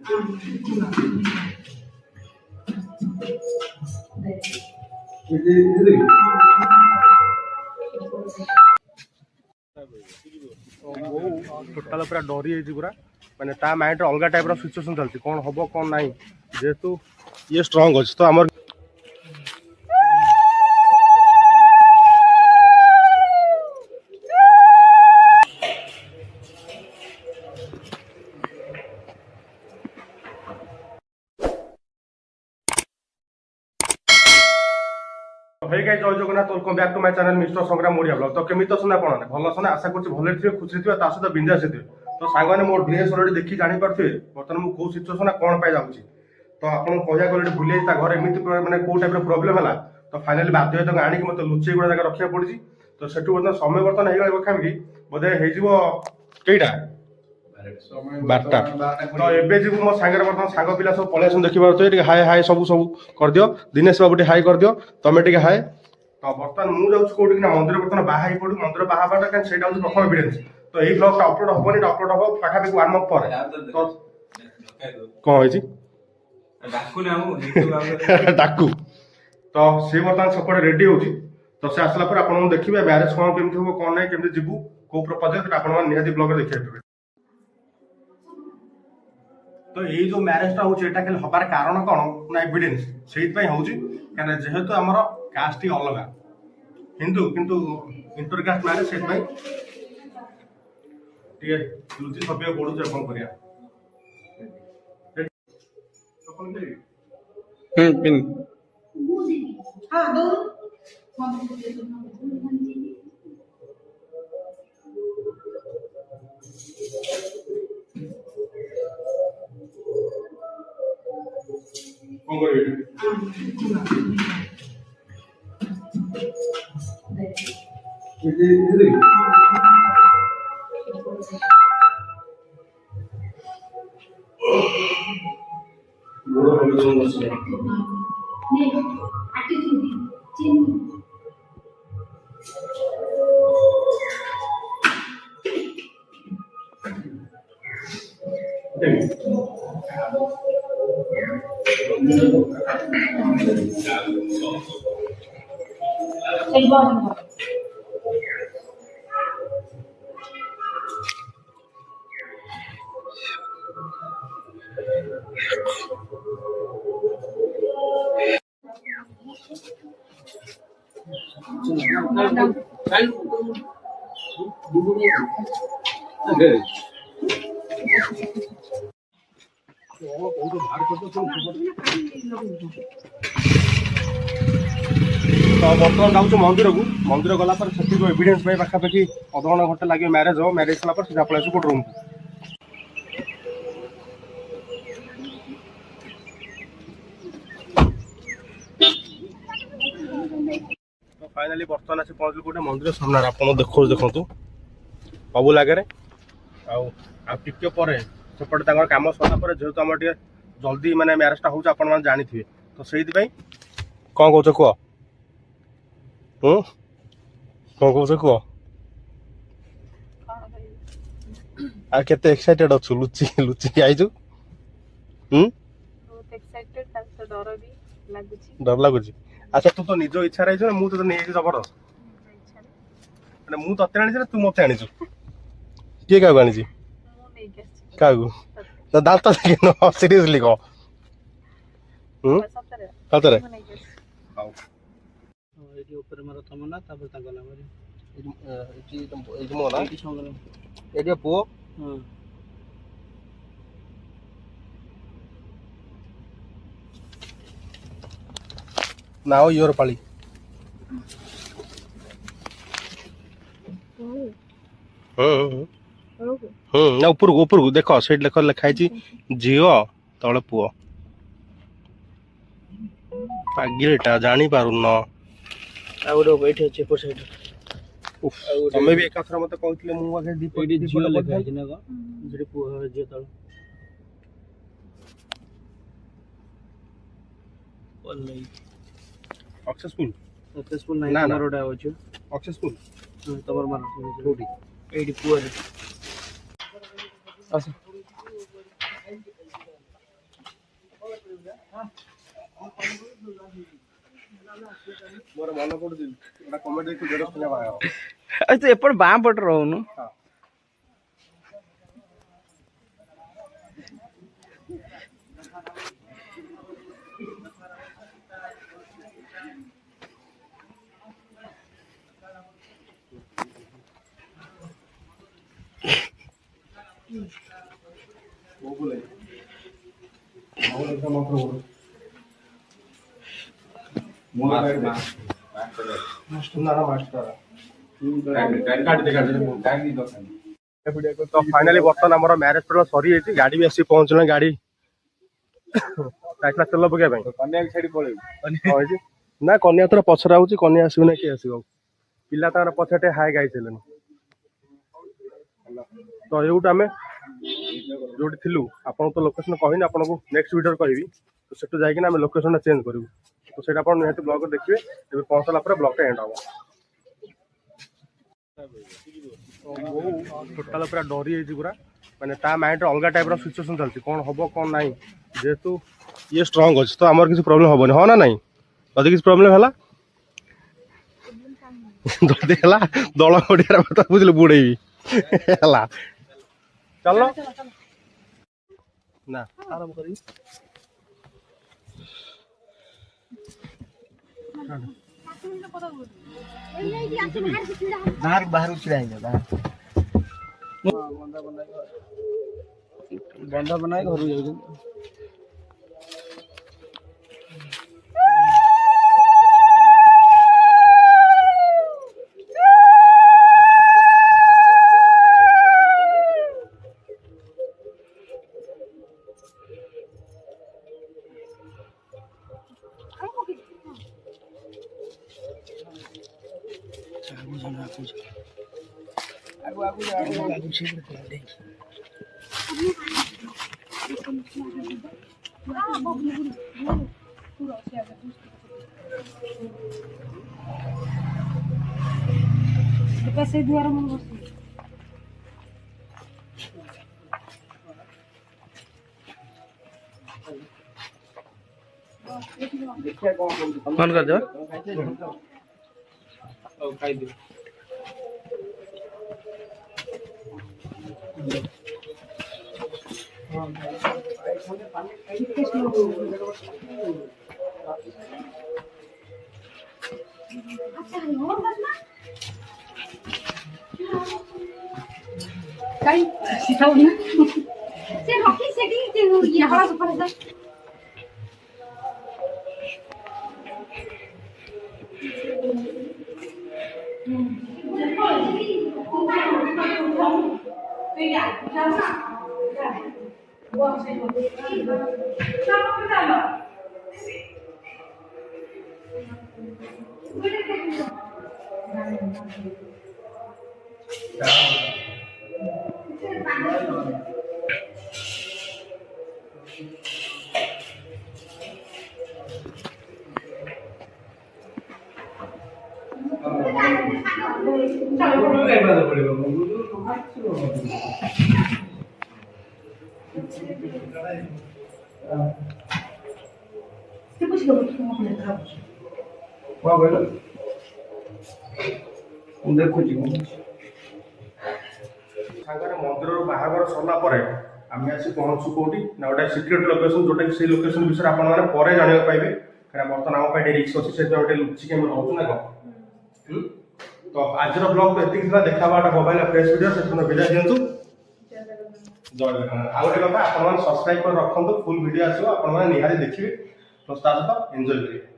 Total पूरा डरी पूरा माने ता माइंड अलग टाइप सिचुएशन चलती कौन हम कौन ना जेहेतु ये स्ट्रंग अच्छे तो आम Jai Jagannath welcome back to my channel mister Sangram Odia blog तो केमी तो सुना पड़ा भल सुना आशा कर भले थे खुशी थे सहित बिंदास थे तो सांग मोर ड्रेस अलरेडी देखी जानी पारे बर्तमान मुझे कौ सिचुएसन कौन पाई जाऊँगी तो आपको कहया गले भूल घर एमती मैंने कौ टाइप प्रोब्लेम है तो फाइनाली बाध्य तक आनिक मतलब लुचेई गुड़ा जगह रखा पड़ी तो से बर्तमान समय बर्तमान हो पाखापाखि बोधे होईटा 12टा तो एबे जीव मो सांगे बर्तमान सांग पिला सब पलि आस देखी पारे हाय हाय सब सब कर दियो दिनेश बाबू हाय कर दियो तमें टे हाय तो बर्तमान मुझे कौटी ना मंदिर बर्तमान बाहर पड़ू मंदिर बाहर कहीं से प्रथम एविडेंस तो यही ब्लॉग अपलोड हेनी अपलोड हम पाखापाखि 1 मंथ पर तो कौन डाकू तो सी बर्तमान सपटे रेडी हो तो से आसला आप देखिए मैरेज कौन केमती हम कौन ना केमती जीवु कौ प्रपोजल आप निहाती ब्लॉग देखिए तो ये जो मैरेज होता खाली हबार कारण कौन ना एविडेंस से कहीं जेहेतु आमर कास्ट ही अलग हिंदू किंतु इंटरकास्ट मैरेज से लुचि छपी पड़ू कौन कर तो बर्तमान जाऊँ मंदिर को मंदिर गला से एविडेंस पाखापाखि अधघंटा घंटे लगे मैरेज हो मैरेज सारा सीधा पलैस गोटे रूम तो फाइनाली बर्तमान आसी पहुँचल गोटे मंदिर सामने आप देखु बाबू आगे आगे पर सेपटे कम सरला जेहेतु आम टे जल्दी माने मैरेजटा हो जानी थे तो से कौन कौच कह कौन कौच कह आ केते एक्साइटेड अच्छु लुचि लुचि आइजु डर लगुच अच्छा तू तो निज इच्छा रही मु तो नहीं जबरदस्त मैंने मु तते आनी तू मत आनी किए क्या आनी क्या दांत देखिन सीरियसली कह सतरे ऊपर मार तम ना तापर ताका नाम रे एटी मो ना एटी पो नाउ योर पाली ना ऊपर को देख से लिखाई झील तले पुओ पागिलटा जानी पारुन तुम्हें भी एक मत कहते सक्सेसफुल सक्सेसफुल नहीं ना रोडा होछु सक्सेसफुल तमर मार रोडी एडी पुअर आसा मोर मन पड़ुछि एटा कमेंट देखि जेरस पिला बाय अरे तू एपट बाँ पट रहनु हां वो बोले और ऐसा मत बोलो तो फाइनाली बर्तमान आम मैरेज पेट्रोल सरी गाड़ी भी आसी पहुंचल गाड़ी तेल पकेबा ना कन्या थोड़ा पछरा हो कन्या आसो ना किए आसो पिला पछटे हाई गाई तो यूट आम जो थिलु आपन तो लोकेशन कहनी आपको नेक्स्ट वीडियो कहबी तो सेठू जाइए आम लोकेशन चेंज करूँ तो से निहत ब्लॉग देखिए जब पहुँचला ब्लॉग एंड हम टोटाल पूरा डरी पूरा माने ता माइंड अलग टाइप सिचुएशन चलती कौन हम कौन ना जेहेतु ये स्ट्रंग अच्छे तो आमर किसी प्रॉब्लम हेनी हाँ ना नहीं जदि किसी प्रॉब्लम है जदि दल गड़िया बात बुझे बुड़ेबी चल ना आराम कर बाहर बंदा बनाए घर जाऊ से दुआर मन बस कौन कर दो खाई दे Kai, si tahu ni. Saya hoki sedih tu, ya kalau seperti tu. मंदिर बाहागर सरला आम आसी पहुँचु कौटी ना गोटे सिक्रेट लोकेशन जोटा कि लोकेशन विषय आप जाना पाइबे क्या बर्तमान आम रिक्स अच्छी से लुचिक रोचु ना कौन तो आज ब्लॉग तो ये देखा मोबाइल फ्रेश वीडियो से विदा दिंतु जय जगन्नाथ आ गए कथा आप सब्सक्राइब कर रखु फुल वीडियो आसो आप निहारी देखिए तो सहित एंजॉय करेंगे।